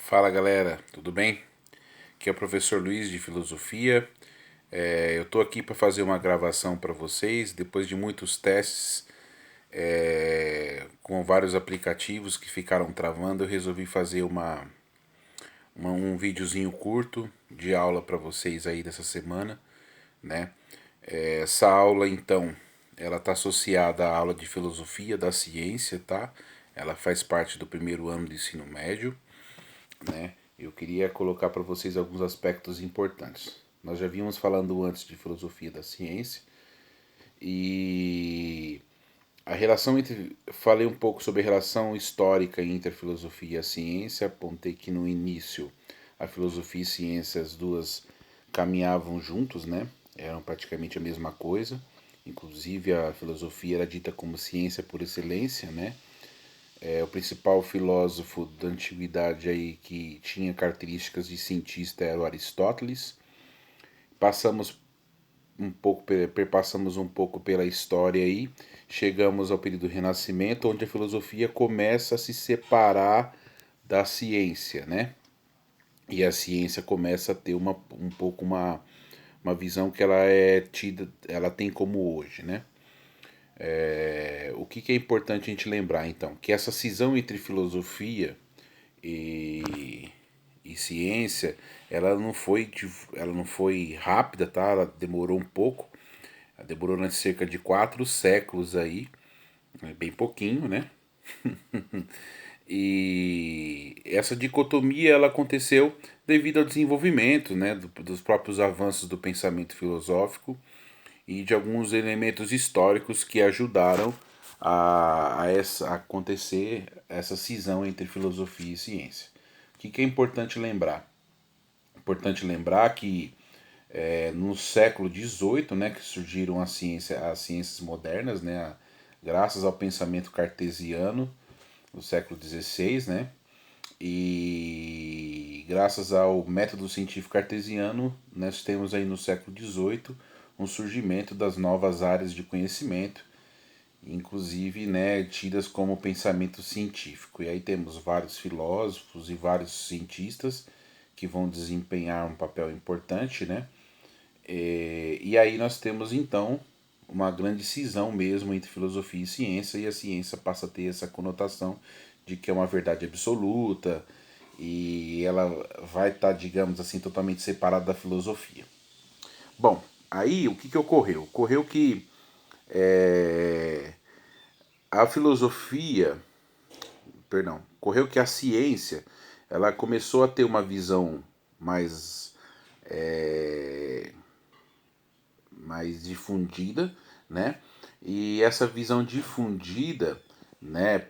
Fala galera, tudo bem? Aqui é o professor Luiz de Filosofia. Eu estou aqui para fazer uma gravação para vocês. Depois de muitos testes com vários aplicativos que ficaram travando, eu resolvi fazer um videozinho curto de aula para vocês aí dessa semana, né? Essa aula então, ela está associada à aula de Filosofia da Ciência, tá? Ela faz parte do primeiro ano do ensino médio, né? Eu queria colocar para vocês alguns aspectos importantes. Nós já vínhamos falando antes de filosofia da ciência e a relação entre. Falei um pouco sobre a relação histórica entre a filosofia e a ciência. Apontei que no início a filosofia e a ciência, as duas caminhavam juntos, né? Eram praticamente a mesma coisa. Inclusive a filosofia era dita como ciência por excelência, né? O principal filósofo da antiguidade aí que tinha características de cientista era o Aristóteles. Passamos perpassamos um pouco pela história aí, chegamos ao período do Renascimento, onde a filosofia começa a se separar da ciência, né? E a ciência começa a ter um pouco uma visão que ela é tida, ela tem como hoje, né? O que é importante a gente lembrar, então? Que essa cisão entre filosofia e, e ciência, ela não foi rápida, tá? Ela demorou um pouco. Ela demorou cerca de 4 séculos aí, bem pouquinho, né? E essa dicotomia ela aconteceu devido ao desenvolvimento, né, dos próprios avanços do pensamento filosófico e de alguns elementos históricos que ajudaram a acontecer essa cisão entre filosofia e ciência. O que é importante lembrar? Importante lembrar que no século XVIII, né, que surgiram as ciências modernas, né, graças ao pensamento cartesiano no século XVI, né, e graças ao método científico cartesiano, nós temos aí no século XVIII um surgimento das novas áreas de conhecimento, inclusive, né, tidas como pensamento científico. E aí temos vários filósofos e vários cientistas que vão desempenhar um papel importante, né? E aí nós temos então uma grande cisão mesmo entre filosofia e a ciência passa a ter essa conotação de que é uma verdade absoluta e ela vai estar, digamos assim, totalmente separada da filosofia. Bom, aí o que ocorreu? Ocorreu que é, a filosofia, perdão, ocorreu que a ciência ela começou a ter uma visão mais mais difundida, né? E essa visão difundida, né,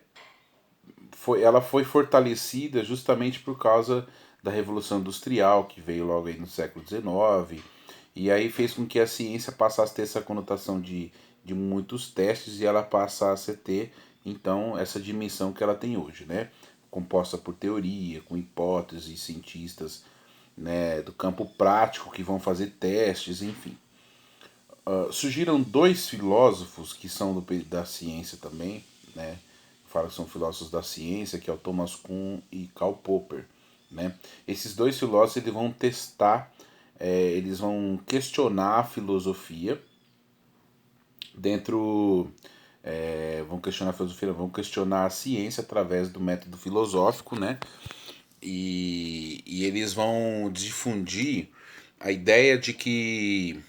ela foi fortalecida justamente por causa da Revolução Industrial, que veio logo aí no século XIX, e aí fez com que a ciência passasse a ter essa conotação de muitos testes e ela passasse a ter, então, essa dimensão que ela tem hoje, né? Composta por teoria, com hipóteses, cientistas, né, do campo prático que vão fazer testes, enfim. Surgiram dois filósofos que são da ciência também, né? Fala que são filósofos da ciência, que é o Thomas Kuhn e Karl Popper, né? Esses dois filósofos eles vão testar, eles vão questionar a filosofia dentro, vão questionar a filosofia, vão questionar a ciência através do método filosófico, né? E eles vão difundir a ideia de que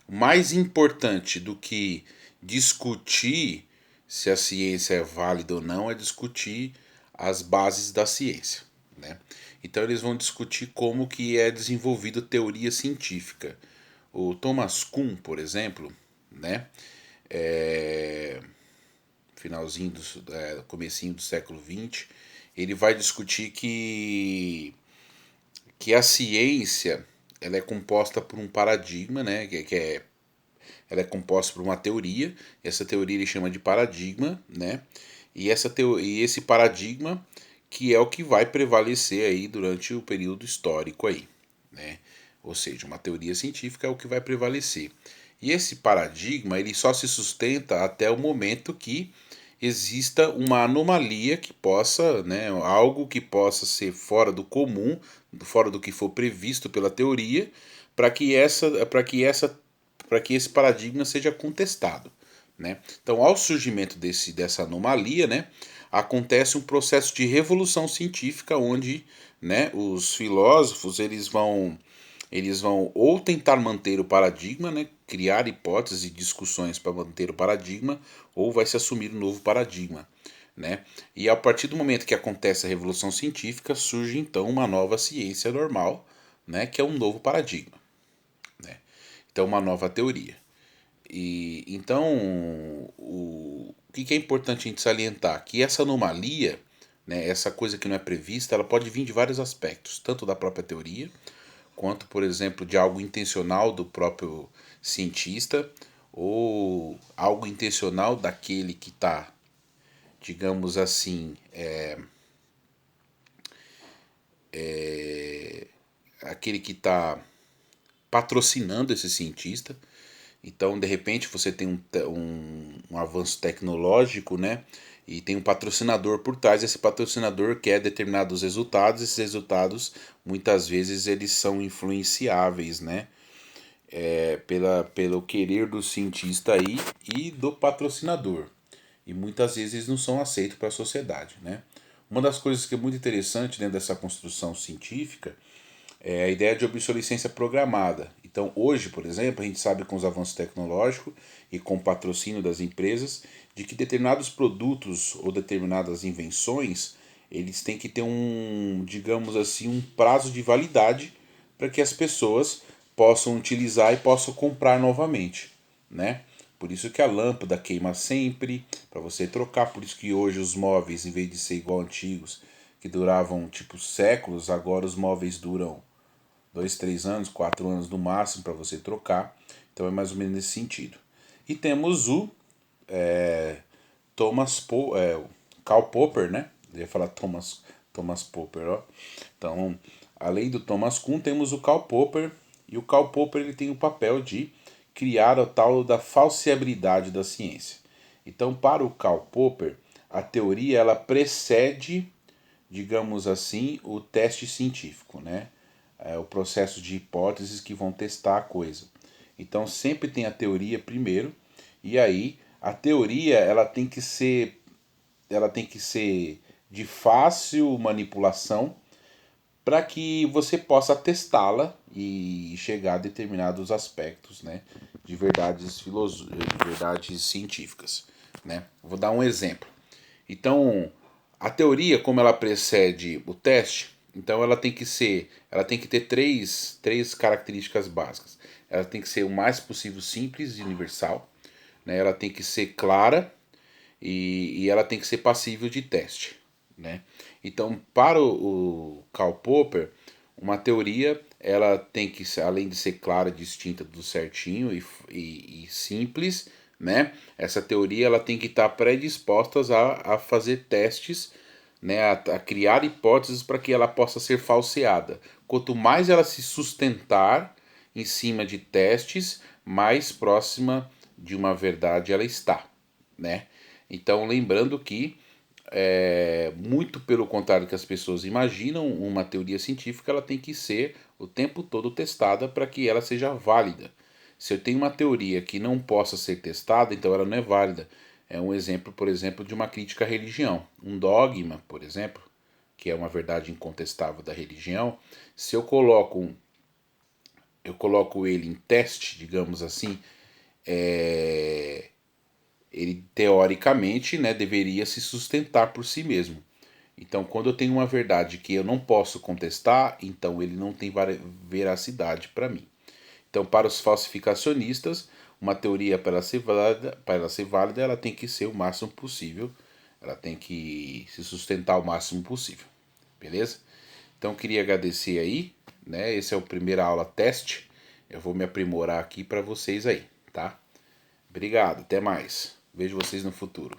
mais importante do que discutir se a ciência é válida ou não é discutir as bases da ciência, né? Então eles vão discutir como que é desenvolvida teoria científica. O Thomas Kuhn, por exemplo, né, é, finalzinho comecinho do século XX, ele vai discutir que a ciência ela é composta por um paradigma, né, ela é composta por uma teoria, essa teoria ele chama de paradigma, né? E esse paradigma que é o que vai prevalecer aí durante o período histórico aí, né? Ou seja, uma teoria científica é o que vai prevalecer. E esse paradigma ele só se sustenta até o momento que exista uma anomalia que possa, né, algo que possa ser fora do comum, fora do que for previsto pela teoria, para que esse paradigma seja contestado, né? Então, ao surgimento dessa anomalia, né, acontece um processo de revolução científica onde, né, os filósofos eles vão ou tentar manter o paradigma, né, criar hipóteses e discussões para manter o paradigma, ou vai se assumir um novo paradigma, né? E a partir do momento que acontece a revolução científica, surge então uma nova ciência normal, né, que é um novo paradigma, né? Então, uma nova teoria. E então, o que é importante a gente salientar? Que essa anomalia, né, essa coisa que não é prevista, ela pode vir de vários aspectos, tanto da própria teoria, quanto, por exemplo, de algo intencional do próprio cientista, ou algo intencional daquele que está, digamos assim, aquele que está patrocinando esse cientista. Então, de repente, você tem um avanço tecnológico, né? E tem um patrocinador por trás. Esse patrocinador quer determinados resultados. Esses resultados, muitas vezes, eles são influenciáveis, né? Pelo querer do cientista aí e do patrocinador. E muitas vezes não são aceitos para a sociedade, né? Uma das coisas que é muito interessante dentro dessa construção científica é a ideia de obsolescência programada. Então, hoje, por exemplo, a gente sabe com os avanços tecnológicos e com o patrocínio das empresas de que determinados produtos ou determinadas invenções, eles têm que ter um, digamos assim, um prazo de validade para que as pessoas possam utilizar e possam comprar novamente, né? Por isso que a lâmpada queima sempre, para você trocar. Por isso que hoje os móveis, em vez de ser igual antigos, que duravam tipo séculos, agora os móveis duram 2, 3 anos, 4 anos no máximo para você trocar. Então é mais ou menos nesse sentido. E temos o o Karl Popper, né? Eu ia falar Thomas Popper, ó. Então, além do Thomas Kuhn, temos o Karl Popper. E o Karl Popper ele tem o papel de criar o tal da falseabilidade da ciência. Então, para o Karl Popper, a teoria ela precede, digamos assim, o teste científico, né? É o processo de hipóteses que vão testar a coisa. Então sempre tem a teoria primeiro, e aí a teoria ela tem que ser de fácil manipulação para que você possa testá-la e chegar a determinados aspectos, né, de verdades científicas, né? Vou dar um exemplo. Então, a teoria, como ela precede o teste, então ela tem que ter três características básicas. Ela tem que ser o mais possível simples e universal, né? Ela tem que ser clara e ela tem que ser passível de teste, né? Então, para o Karl Popper, uma teoria ela tem que ser, além de ser clara, distinta do certinho e simples, né? Essa teoria ela tem que estar predisposta a fazer testes, né? A criar hipóteses para que ela possa ser falseada. Quanto mais ela se sustentar em cima de testes, mais próxima de uma verdade ela está, né? Então, lembrando que, muito pelo contrário do que as pessoas imaginam, uma teoria científica ela tem que ser o tempo todo testada para que ela seja válida. Se eu tenho uma teoria que não possa ser testada, então ela não é válida. É um exemplo, por exemplo, de uma crítica à religião. Um dogma, por exemplo, que é uma verdade incontestável da religião, se eu coloco ele em teste, digamos assim, ele teoricamente, né, deveria se sustentar por si mesmo. Então, quando eu tenho uma verdade que eu não posso contestar, então ele não tem veracidade para mim. Então, para os falsificacionistas, uma teoria para ela ser válida, ela tem que ser o máximo possível, ela tem que se sustentar o máximo possível, beleza? Então, queria agradecer aí, né? Esse é o primeira aula teste. Eu vou me aprimorar aqui para vocês aí, tá? Obrigado, até mais. Vejo vocês no futuro.